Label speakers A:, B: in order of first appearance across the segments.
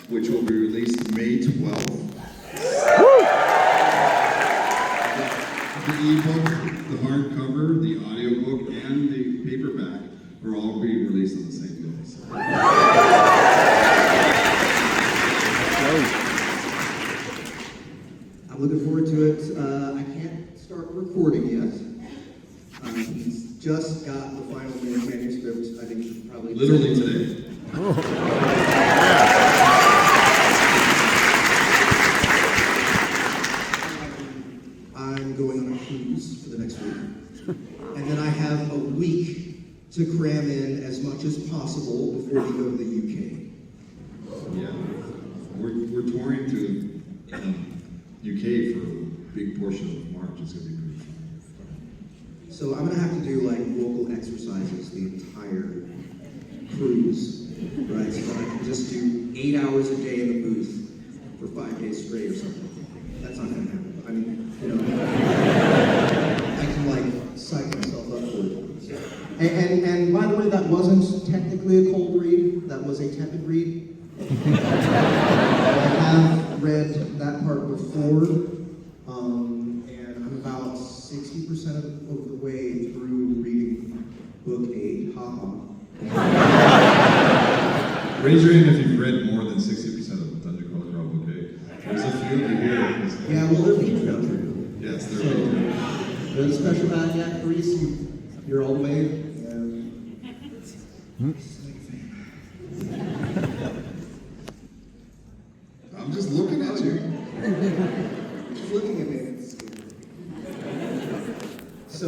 A: which will be released May 12th. The ebook, the hardcover, the audiobook, and the paperback are all being released on the same day. So.
B: I'm looking forward to it. I can't start recording yet. He's just got the final manuscript. I think probably
A: Literally today.
B: I'm going on a cruise for the next week. And then I have a week to cram in as much as possible before we go to the UK.
A: Yeah. We're touring to UK for a big portion of March. It's going to be pretty fun.
B: So I'm going to have to do like vocal exercises the entire cruise, right? So I can just do 8 hours a day in the booth for 5 days straight or something. That's not going to happen. I mean, you know, I can like psych myself up for it. And by the way, that wasn't technically a cold read. That was a tepid read. I have read that part before, and I'm about 60% of the way through reading book 8.
A: Raise your hand if you've read more than 60% of Dungeon Crawler Girl Book 8. There's a few of you here.
B: Yeah, well, they're Patreon.
A: Yes, they're
B: So,
A: Patreon.
B: there's a special bad yak grease. You're all the way.
A: I'm just looking at you.
B: Just looking at me. So,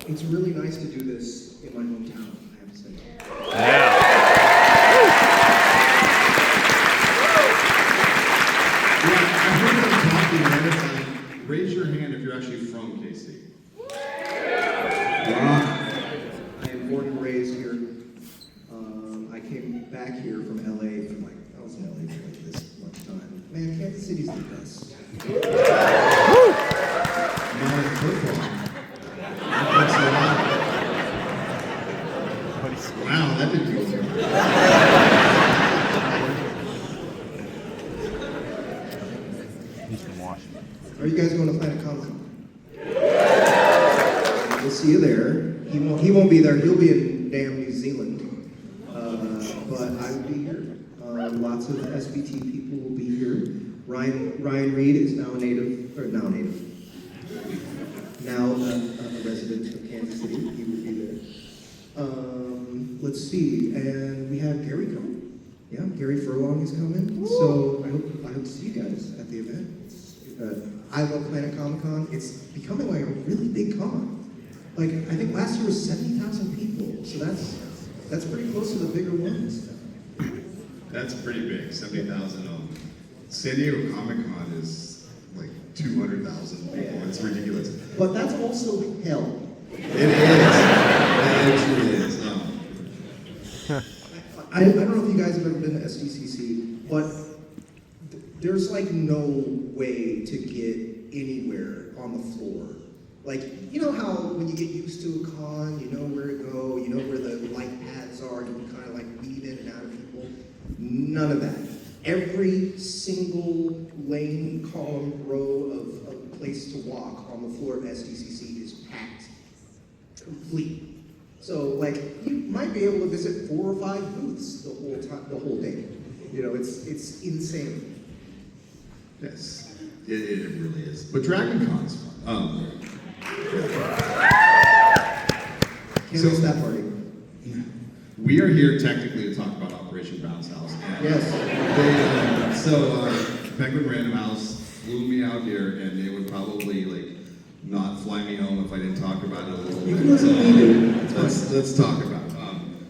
B: it's really nice to do this in my hometown, I have to say.
C: Yeah.
A: I heard them talking ahead of time. Raise your hand if you're actually from KC.
B: I am born and raised here. I came back here from LA for like, I was in LA for like this much time. Man, Kansas City's the best.
A: Not in football. Wow, that didn't go through.
C: He's from Washington.
B: Are you guys going to Planet Comic-Con? We'll see you there. He won't be there. He'll be in damn New Zealand. But I will be here. Lots of SBT people will be here. Ryan Reed is now a resident of Kansas City. He will be there. Let's see, and we have Gary coming. Yeah, Gary Furlong is coming. So I hope to see you guys at the event. I love Planet Comic-Con. It's becoming like a really big con. Like I think last year was 70,000 people. So that's pretty close to the bigger ones.
A: That's pretty big, 70,000. San Diego Comic-Con is like 200,000 people. It's ridiculous.
B: But that's also hell.
A: It is. It actually is.
B: I don't know if you guys have ever been to SDCC, but there's like no way to get anywhere on the floor. Like, you know how when you get used to a con, you know where to go, you know where the light pads are, you can kind of like weave in and out of people. None of that. Every single lane, column, row of place to walk on the floor of SDCC is packed. Complete. So, like, you might be able to visit 4 or 5 booths the whole day. You know, it's insane.
A: Yes, it really is. But Dragon Con's fun.
B: Can't miss that party.
A: We are here technically to talk about Operation Bounce House.
B: Yes.
A: Penguin Random House flew me out here, and they would probably like not fly me home if I didn't talk about it a little bit.
B: You can listen to me, dude.
A: Let's talk about it.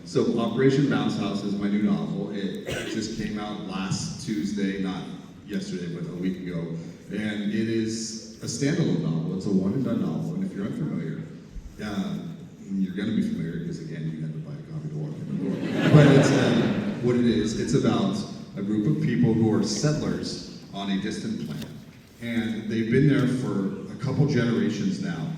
A: So Operation Bounce House is my new novel. It just came out last Tuesday, not yesterday, but a week ago. And it is a standalone novel. It's a one and done novel. And if you're unfamiliar, you're going to be familiar because again, you have to buy a copy to walk in the door. But it's what it is. It's about a group of people who are settlers on a distant planet. And they've been there for a couple generations now.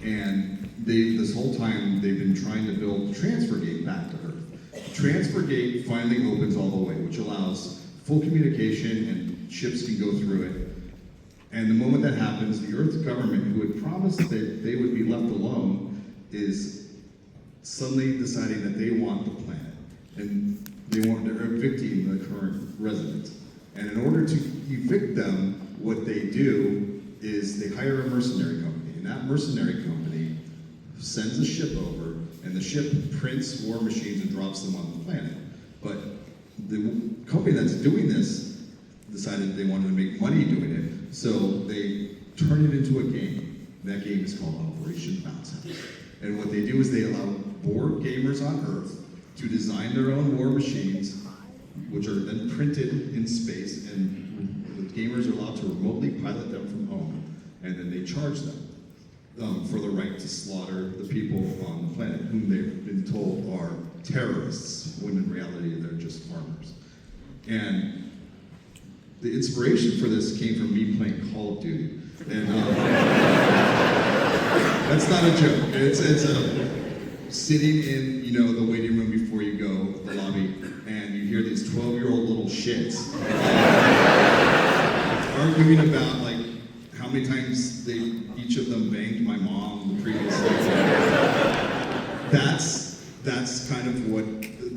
A: And this whole time, they've been trying to build the transfer gate back to Earth. The transfer gate finally opens all the way, which allows full communication and ships can go through it. And the moment that happens, the Earth government, who had promised that they would be left alone, is suddenly deciding that they want the planet. And they're evicting the current residents. And in order to evict them, what they do is they hire a mercenary company. And that mercenary company sends a ship over, and the ship prints war machines and drops them on the planet. But the company that's doing this decided they wanted to make money doing it, so they turn it into a game. That game is called Operation Bounce House. And what they do is they allow bored gamers on Earth to design their own war machines, which are then printed in space, and the gamers are allowed to remotely pilot them from home, and then they charge them for the right to slaughter the people on the planet, whom they've been told are terrorists, when in reality they're just farmers. And the inspiration for this came from me playing Call of Duty. And that's not a joke. It's sitting in, the waiting room before you go, the lobby, and you hear these 12-year-old little shits arguing about like how many times each of them banged my mom the previous day. That's kind of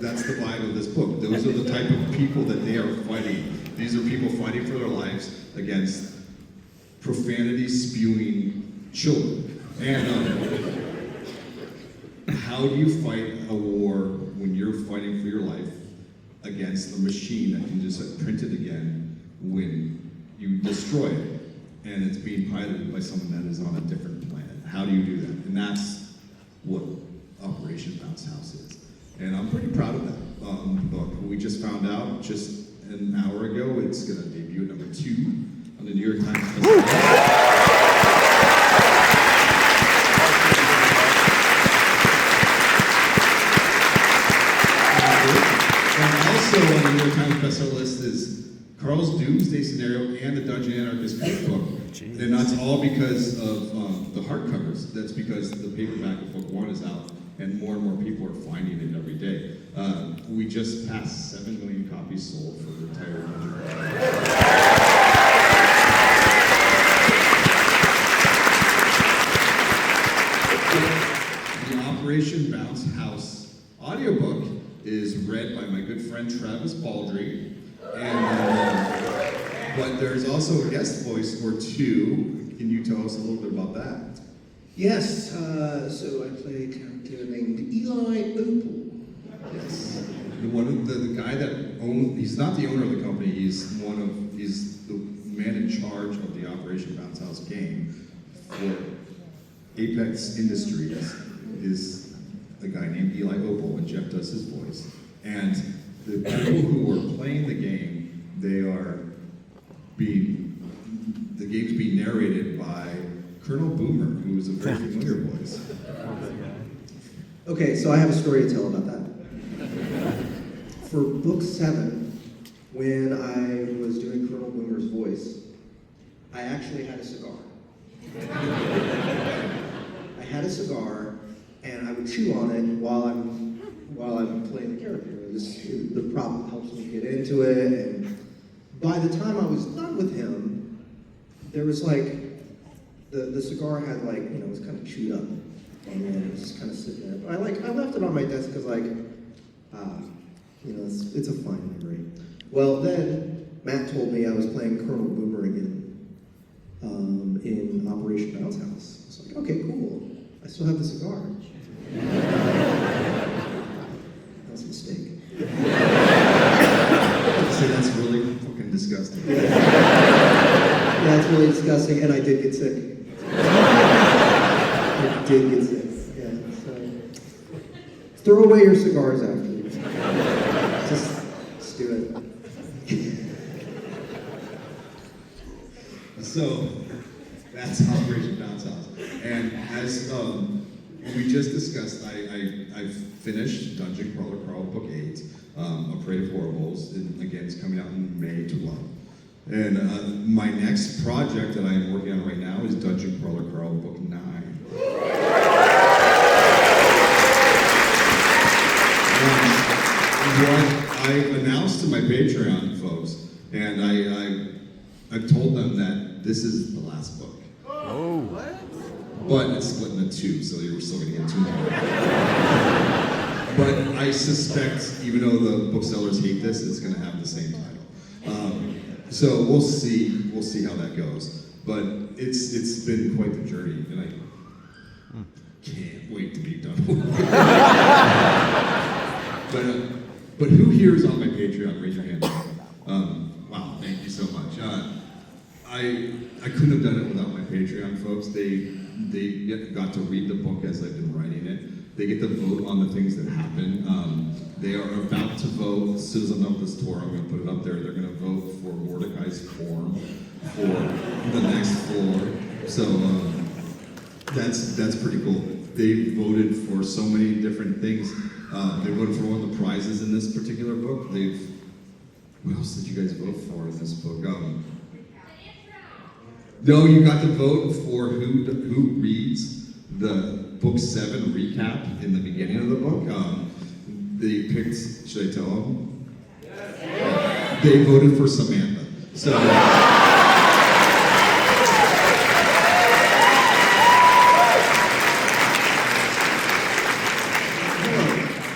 A: that's the vibe of this book. Those are the type of people that they are fighting. These are people fighting for their lives against profanity-spewing children. And how do you fight a war when you're fighting for your life against a machine that can just print it again when you destroy it, and it's being piloted by someone that is on a different planet? How do you do that? And that's what Operation Bounce House is. And I'm pretty proud of that book. We just found out just an hour ago it's going to debut at number 2 on the New York Times bestseller. Also on the New York Times bestseller list is Carl's Doomsday Scenario and the Dungeon Anarchist Cookbook. And that's all because of the hardcovers. That's because the paperback of book 1 is out, and more people are finding it every day. We just passed 7 million copies sold for the entire Dungeon. The Operation Bounce House audiobook is read by my good friend Travis Baldry, and but there's also a guest voice or two. Can you tell us a little bit about that?
B: Yes, so I play a character named Eli Opal.
A: Yes, the guy that owns. He's not the owner of the company. He's the man in charge of the Operation Bounce House game for Apex Industries. Is a guy named Eli Opal, and Jeff does his voice. And the people who are playing the game, the game's being narrated by Colonel Boomer, who is a very familiar voice.
B: Okay, so I have a story to tell about that. For book 7, when I was doing Colonel Boomer's voice, I actually had a cigar. I had a cigar, and I would chew on it while I'm playing the character. The prop helps me get into it, and by the time I was done with him, there was like the cigar had it was kind of chewed up, and then it was just kind of sitting there. But I left it on my desk because it's a fine memory. Well, then Matt told me I was playing Colonel Boomer again in Operation Bounce House. I was like, okay, cool. I still have the cigar. That was a mistake.
A: See, that's really fucking disgusting.
B: Yeah, it's really disgusting, and I did get sick. I did get sick. Yeah. So throw away your cigars afterwards. Just do it.
A: So that's Operation Bounce House. And as we just discussed, I've finished Dungeon Crawler Crawl Book 8, A Parade of Horribles, and again, it's coming out in May 12. And my next project that I'm working on right now is Dungeon Crawler Crawl Book 9. What I announced to my Patreon folks And I've told them that this is the last book.
C: Oh.
A: But it's split into two, so you're still gonna get two more. But I suspect, even though the booksellers hate this, it's gonna have the same title. So we'll see how that goes. But it's been quite the journey, and I can't wait to be done with it. But who here is on my Patreon? Raise your hand. Wow, thank you so much. I couldn't have done it without my Patreon folks. They got to read the book as I've been writing it. They get to vote on the things that happen. They are about to vote. As soon as I'm done with this tour, I'm going to put it up there. They're going to vote for Mordecai's form for the next floor. So that's pretty cool. They voted for so many different things. They voted for one of the prizes in this particular book. What else did you guys vote for in this book? No, you got to vote for who reads the book 7 recap in the beginning of the book. They picked, should I tell them? Yes. They voted for Samantha. So.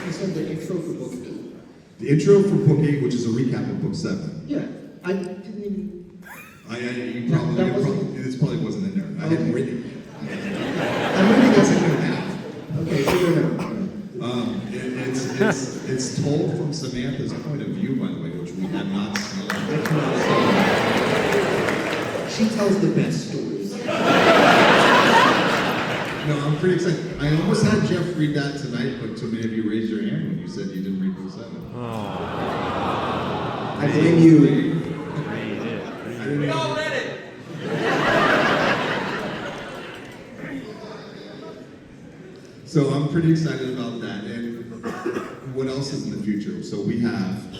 B: You said the intro for book 8.
A: The intro for book 8, which is a recap of book 7.
B: Yeah, I didn't even.
A: It probably wasn't in there. I hadn't written it.
B: I'm reading this in here now. Okay, so you're now.
A: It's told from Samantha's point of view, by the way, which we have not seen.
B: She tells the best stories.
A: No, I'm pretty excited. I almost had Jeff read that tonight, but too many of you raised your hand when you said you didn't read book 7.
B: I blame you.
D: We all read it.
A: So I'm pretty excited about that. And what else is in the future? So we have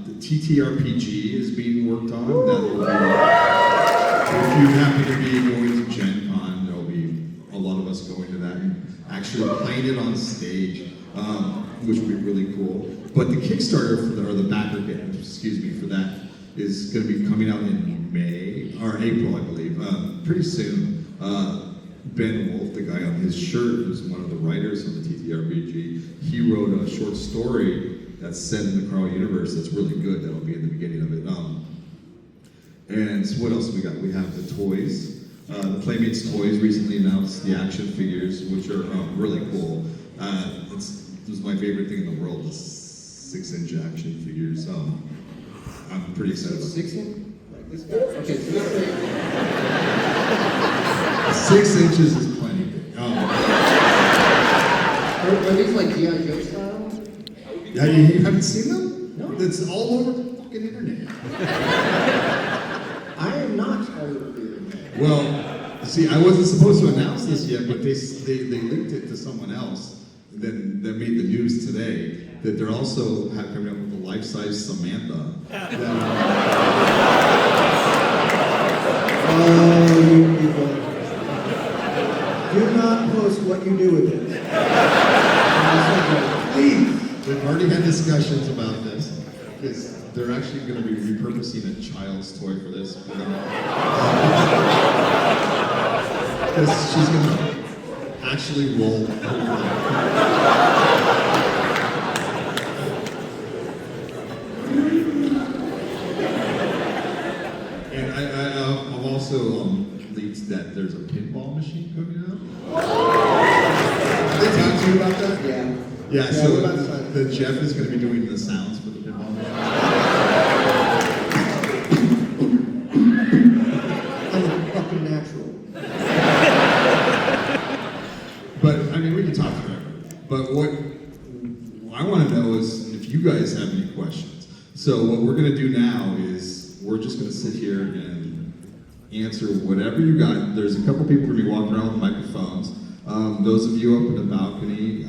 A: the TTRPG is being worked on. That will be, if you happen to be going to Gen Con, there'll be a lot of us going to that and actually playing it on stage, which would be really cool. But the Kickstarter or the backer kit, for that is going to be coming out in May or April, I believe, pretty soon. Ben Wolf, the guy on his shirt, who's one of the writers of the TTRPG, he wrote a short story that's set in the Carl universe that's really good. That'll be in the beginning of it. And so what else we got? We have the toys. The Playmates toys recently announced the action figures, which are really cool. This was my favorite thing in the world, the 6-inch action figures. I'm pretty excited about
B: 6 inch? Like this guy? Okay, so let's say.
A: 6 inches is plenty big.
B: Are these like G.I. Joe style?
A: Yeah, you haven't seen them?
B: No.
A: It's all over the fucking internet.
B: I am not all over the internet.
A: Well, see, I wasn't supposed to announce this yet, but they linked it to someone else that made the news today, that they're also coming up with a life-size Samantha.
B: Oh, you people. Do not post what you do with it. Please.
A: We've already had discussions about this, because they're actually going to be repurposing a child's toy for this. Because she's going to actually roll over. And I've also leaked that there's a pinball machine coming out. Did they talk to you about that?
B: Yeah.
A: Yeah, so the Jeff is going to be doing the sounds for the pinball machine.
B: I'm a fucking natural.
A: But, I mean, we can talk forever. But what I want to know is if you guys have any questions. So what we're going to do now is we're just going to sit here and answer whatever you got. There's a couple people going to be walking around with microphones. Those of you up in the balcony,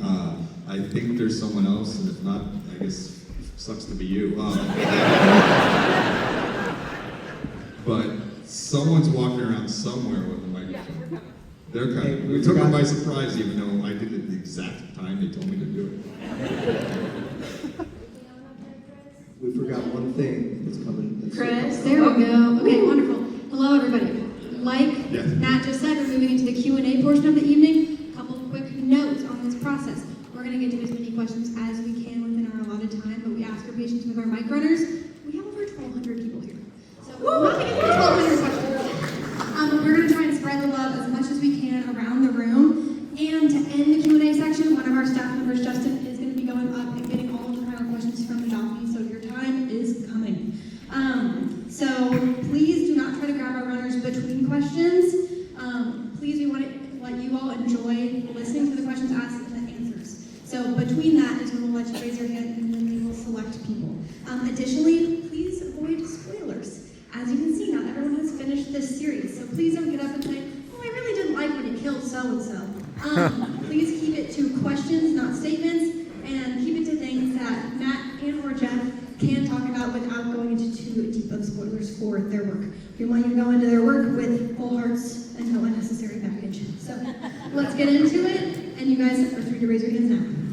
A: I think there's someone else, and if not, I guess sucks to be you. But someone's walking around somewhere with a microphone. They're coming. We took them by surprise, even though I did it the exact time they told me to do it.
B: We forgot one thing that's coming.
D: Chris, there we go. Okay, wonderful. Hello, everybody. Like
A: Yes.
D: Matt just said, we're moving into the Q&A portion of the evening. A couple of quick notes on this process. We're going to get to as many questions as we can within our allotted time, but we ask for patience with our mic runners. We have over 1,200 people here. So we're not going to get 1,200 questions. We're going to try and spread the love as much as we can around the room. And to end the Q&A section, one of our staff members, Justin, is going to be going up and getting all of the final questions from the balcony, so your time is coming. So please do not try to grab our runners between questions. Please, we want to let you all enjoy listening to the questions asked and the answers. So between that is when we'll let you raise your hand and then we will select people. Additionally, please avoid spoilers. As you can see, not everyone has finished this series, so please don't get up and say, oh, I really didn't like when it killed so-and-so. Please keep it to questions, not statements, and keep it to things that Matt and or Jeff can talk about without going into too deep of spoilers for their work. We want you to go into their work with full hearts and no unnecessary baggage. So let's get into it, and you guys are free to raise your hands now.